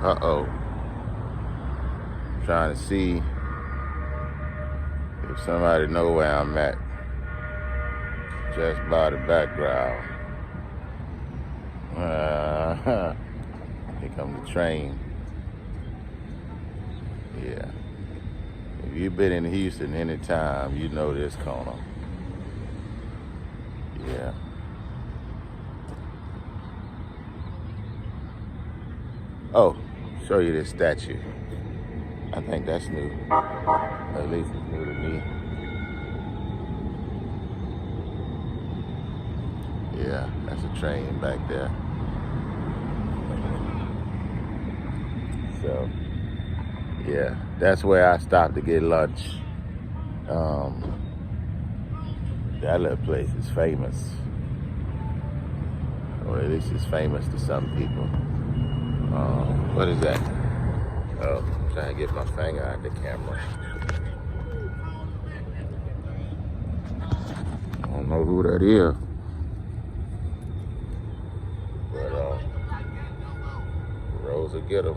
Uh-oh. Trying to see if somebody know where I'm at. Just by the background. Here comes the train. Yeah. If you've been in Houston anytime, you know this corner. Yeah. Oh, show you this statue. I think that's new. At least it's new to me. Yeah, that's a train back there. So, yeah, that's where I stopped to get lunch. That little place is famous. Or at least it's famous to some people. What is that? Oh, I'm trying to get my finger out the camera. I don't know who that is. But, Rosa get him.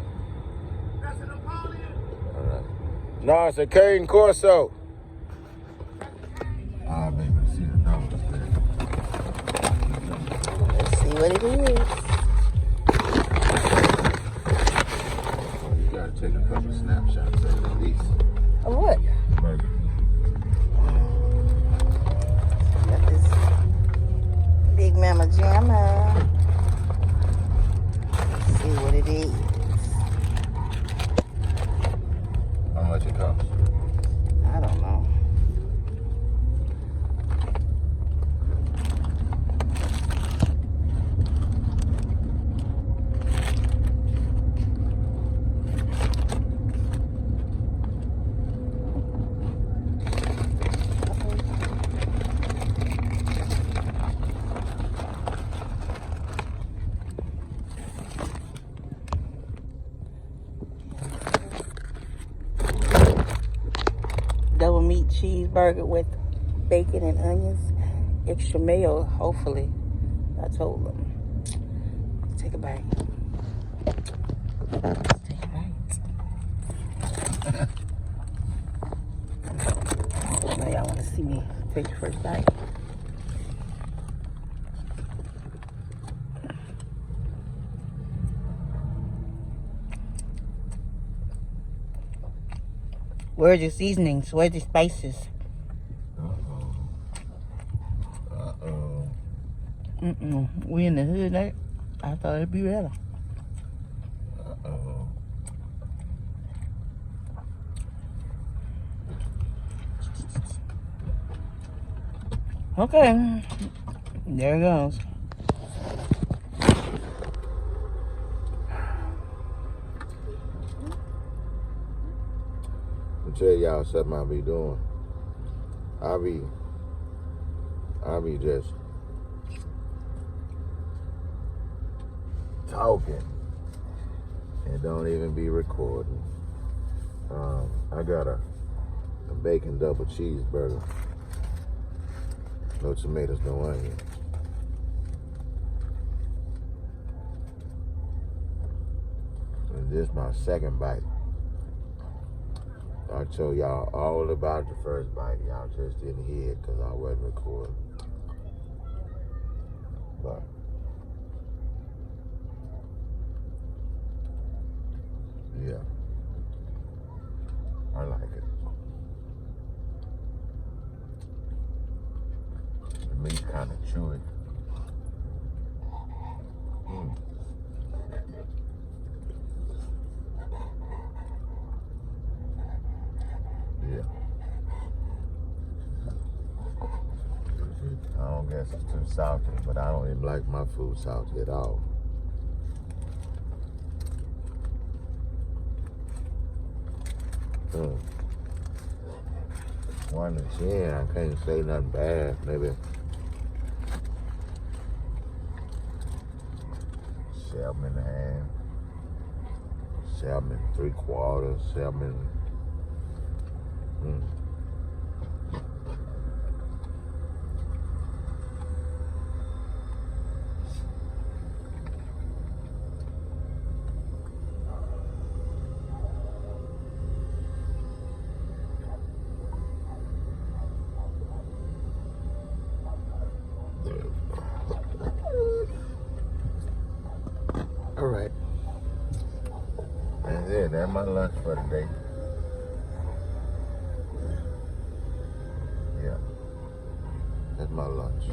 All right. No, it's a Cane Corso. Ah, baby, see the numbers there. Let's see what it is. You gotta take a couple snapshots of it at least. Of what? Burger. Got this Big Mama Jamma. Let's see what it is. How much it costs? I don't know. Double meat cheeseburger with bacon and onions, extra mayo, hopefully. I told them. Take a bite. Take a bite. Now y'all want to see me take the first bite. Where's your seasonings? Where's your spices? Uh-oh. We in the hood, eh? I thought it'd be better. Uh-oh. Okay. There it goes. I'll tell y'all something I be doing. I be just talking and don't even be recording. I got a bacon double cheeseburger. No tomatoes, no onion. And this is my second bite. I told y'all all about the first bite. Y'all just didn't hear it because I wasn't recording. But yeah, I like it. The meat's kind of chewy. Yeah. I don't guess it's too salty, but I don't even like my food salty at all. Mm. 1 to 10, I can't say nothing bad. Maybe 7.5, 7 3/4, 7. right. That's it. That's my lunch for the day. Yeah. That's my lunch.